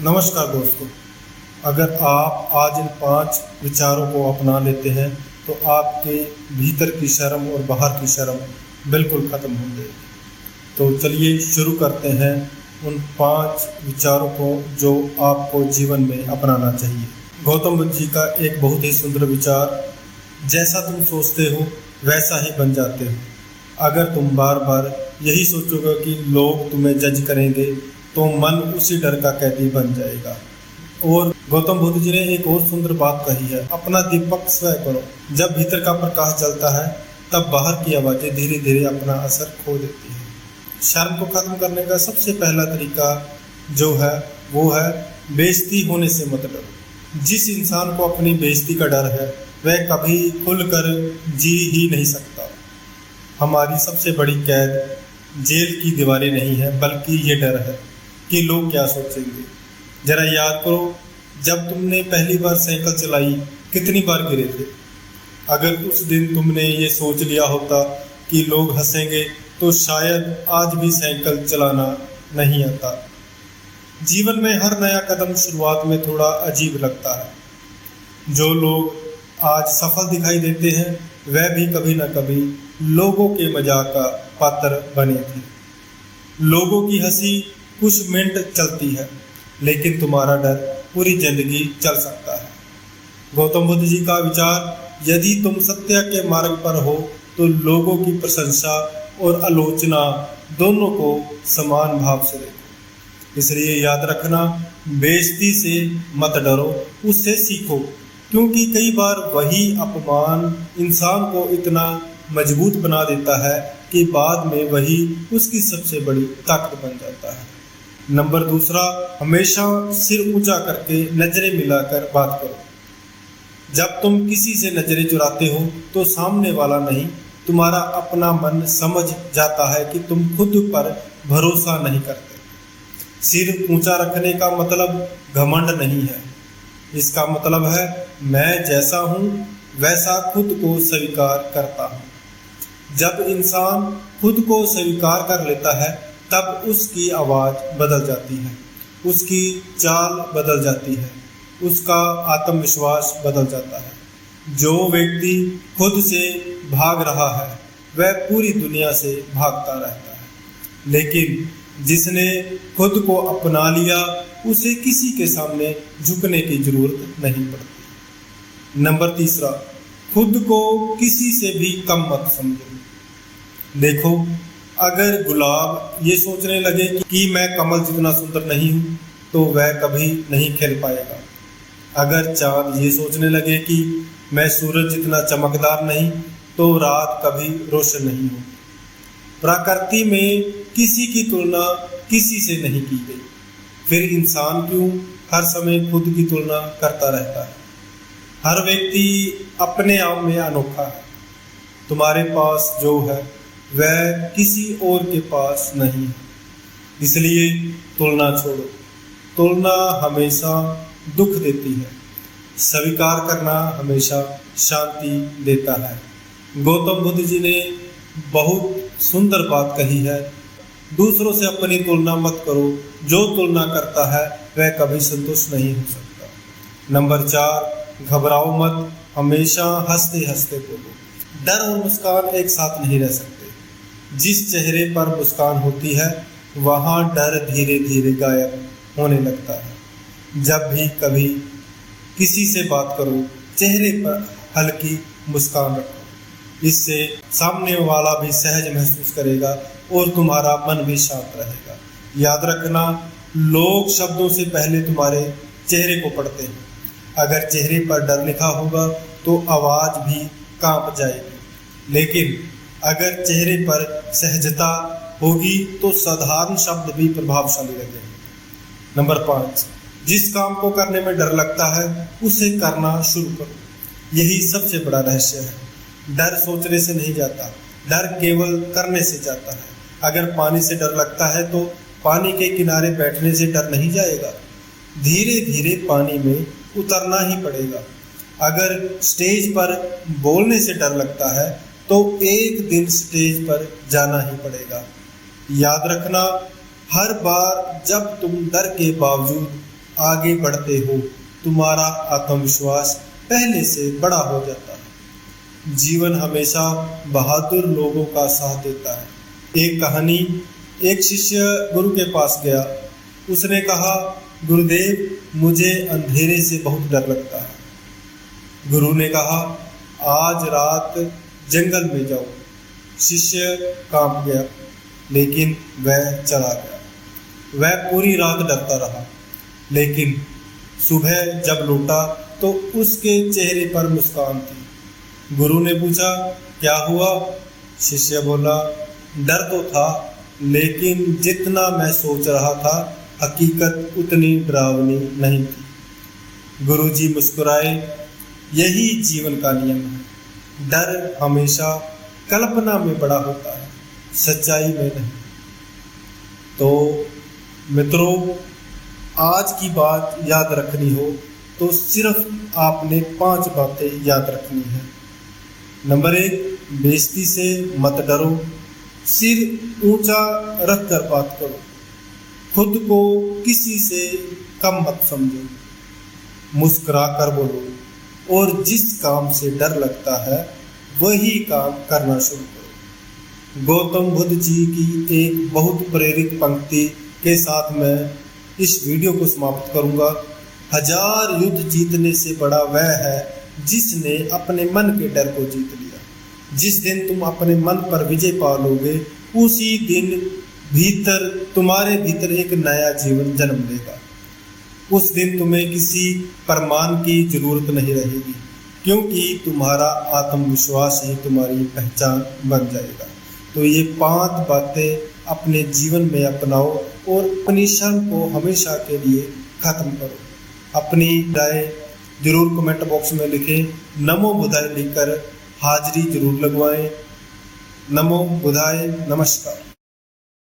नमस्कार दोस्तों। अगर आप आज इन 5 विचारों को अपना लेते हैं तो आपके भीतर की शर्म और बाहर की शर्म बिल्कुल ख़त्म हो जाएगी। तो चलिए शुरू करते हैं उन 5 विचारों को जो आपको जीवन में अपनाना चाहिए। गौतम बुद्ध जी का एक बहुत ही सुंदर विचार, जैसा तुम सोचते हो वैसा ही बन जाते हो। अगर तुम बार बार यही सोचोगे कि लोग तुम्हें जज करेंगे तो मन उसी डर का कैदी बन जाएगा। और गौतम बुद्ध जी ने एक और सुंदर बात कही है, अपना दीपक स्वयं करो। जब भीतर का प्रकाश जलता है तब बाहर की आवाज़ें धीरे धीरे अपना असर खो देती है। शर्म को खत्म करने का सबसे पहला तरीका जो है वो है बेइज्जती होने से मत डरो। जिस इंसान को अपनी बेइज्जती का डर है वह कभी खुलकर जी ही नहीं सकता। हमारी सबसे बड़ी कैद जेल की दीवारें नहीं है बल्कि ये डर है कि लोग क्या सोचेंगे। जरा याद करो, जब तुमने पहली बार साइकिल चलाई कितनी बार गिरे थे। अगर उस दिन तुमने ये सोच लिया होता कि लोग हंसेंगे तो शायद आज भी साइकिल चलाना नहीं आता। जीवन में हर नया कदम शुरुआत में थोड़ा अजीब लगता है। जो लोग आज सफल दिखाई देते हैं वह भी कभी न कभी लोगों के मजाक का पात्र बने थे। लोगों की हंसी कुछ मिनट चलती है लेकिन तुम्हारा डर पूरी जिंदगी चल सकता है। गौतम बुद्ध जी का विचार, यदि तुम सत्य के मार्ग पर हो तो लोगों की प्रशंसा और आलोचना दोनों को समान भाव से देखो। इसलिए याद रखना, बेइज्जती से मत डरो, उससे सीखो, क्योंकि कई बार वही अपमान इंसान को इतना मजबूत बना देता है कि बाद में वही उसकी सबसे बड़ी ताकत बन जाता है। नंबर 2, हमेशा सिर ऊंचा करके नजरें मिलाकर बात करो। जब तुम किसी से नजरें चुराते हो तो सामने वाला नहीं, तुम्हारा अपना मन समझ जाता है कि तुम खुद पर भरोसा नहीं करते। सिर ऊंचा रखने का मतलब घमंड नहीं है, इसका मतलब है मैं जैसा हूँ वैसा खुद को स्वीकार करता हूँ। जब इंसान खुद को स्वीकार कर लेता है तब उसकी आवाज़ बदल जाती है, उसकी चाल बदल जाती है, उसका आत्मविश्वास बदल जाता है। जो व्यक्ति खुद से भाग रहा है वह पूरी दुनिया से भागता रहता है, लेकिन जिसने खुद को अपना लिया उसे किसी के सामने झुकने की जरूरत नहीं पड़ती। नंबर 3, खुद को किसी से भी कम मत समझो। देखो, अगर गुलाब ये सोचने लगे कि मैं कमल जितना सुंदर नहीं हूँ तो वह कभी नहीं खिल पाएगा। अगर चाँद ये सोचने लगे कि मैं सूरज जितना चमकदार नहीं तो रात कभी रोशन नहीं हो। प्रकृति में किसी की तुलना किसी से नहीं की गई, फिर इंसान क्यों हर समय खुद की तुलना करता रहता है। हर व्यक्ति अपने आप में अनोखा है। तुम्हारे पास जो है वह किसी और के पास नहीं है, इसलिए तुलना छोड़ो। तुलना हमेशा दुख देती है, स्वीकार करना हमेशा शांति देता है। गौतम बुद्ध जी ने बहुत सुंदर बात कही है, दूसरों से अपनी तुलना मत करो, जो तुलना करता है वह कभी संतुष्ट नहीं हो सकता। नंबर 4, घबराओ मत, हमेशा हंसते हंसते बोलो। डर और मुस्कान एक साथ नहीं रह सकते। जिस चेहरे पर मुस्कान होती है वहाँ डर धीरे धीरे गायब होने लगता है। जब भी कभी किसी से बात करो चेहरे पर हल्की मुस्कान रखो, इससे सामने वाला भी सहज महसूस करेगा और तुम्हारा मन भी शांत रहेगा। याद रखना, लोग शब्दों से पहले तुम्हारे चेहरे को पढ़ते हैं। अगर चेहरे पर डर लिखा होगा तो आवाज़ भी कांप जाएगी, लेकिन अगर चेहरे पर सहजता होगी तो साधारण शब्द भी प्रभावशाली लगेंगे। नंबर 5, जिस काम को करने में डर लगता है उसे करना शुरू करो। यही सबसे बड़ा रहस्य है। डर सोचने से नहीं जाता, डर केवल करने से जाता है। अगर पानी से डर लगता है तो पानी के किनारे बैठने से डर नहीं जाएगा, धीरे धीरे पानी में उतरना ही पड़ेगा। अगर स्टेज पर बोलने से डर लगता है तो एक दिन स्टेज पर जाना ही पड़ेगा। याद रखना, हर बार जब तुम डर के बावजूद आगे बढ़ते हो तुम्हारा आत्मविश्वास पहले से बड़ा हो जाता है। जीवन हमेशा बहादुर लोगों का साथ देता है। एक कहानी, एक शिष्य गुरु के पास गया। उसने कहा, गुरुदेव मुझे अंधेरे से बहुत डर लगता है। गुरु ने कहा, आज रात जंगल में जाओ। शिष्य कांप गया, लेकिन वह चला गया। वह पूरी रात डरता रहा, लेकिन सुबह जब लौटा तो उसके चेहरे पर मुस्कान थी। गुरु ने पूछा, क्या हुआ? शिष्य बोला, डर तो था, लेकिन जितना मैं सोच रहा था हकीकत उतनी डरावनी नहीं थी। गुरुजी मुस्कुराए। यही जीवन का नियम है। डर हमेशा कल्पना में बड़ा होता है, सच्चाई में नहीं। तो मित्रों, आज की बात याद रखनी हो तो सिर्फ आपने 5 बातें याद रखनी है। नंबर 1, बेइज्जती से मत डरो। सिर ऊंचा रख कर बात करो। खुद को किसी से कम मत समझो। मुस्कुरा कर बोलो और जिस काम से डर लगता है वही काम करना शुरू करो। गौतम बुद्ध जी की एक बहुत प्रेरक पंक्ति के साथ मैं इस वीडियो को समाप्त करूंगा। 1000 युद्ध जीतने से बड़ा वह है जिसने अपने मन के डर को जीत लिया। जिस दिन तुम अपने मन पर विजय पा लोगे, उसी दिन तुम्हारे भीतर एक नया जीवन जन्म लेगा। उस दिन तुम्हें किसी प्रमाण की जरूरत नहीं रहेगी, क्योंकि तुम्हारा आत्मविश्वास ही तुम्हारी पहचान बन जाएगा। तो ये 5 बातें अपने जीवन में अपनाओ और अपनी शर्म को हमेशा के लिए खत्म करो। अपनी राय जरूर कमेंट बॉक्स में लिखें। नमो बुधाय लिखकर हाजिरी जरूर लगवाएं। नमो बुधाय। नमस्कार।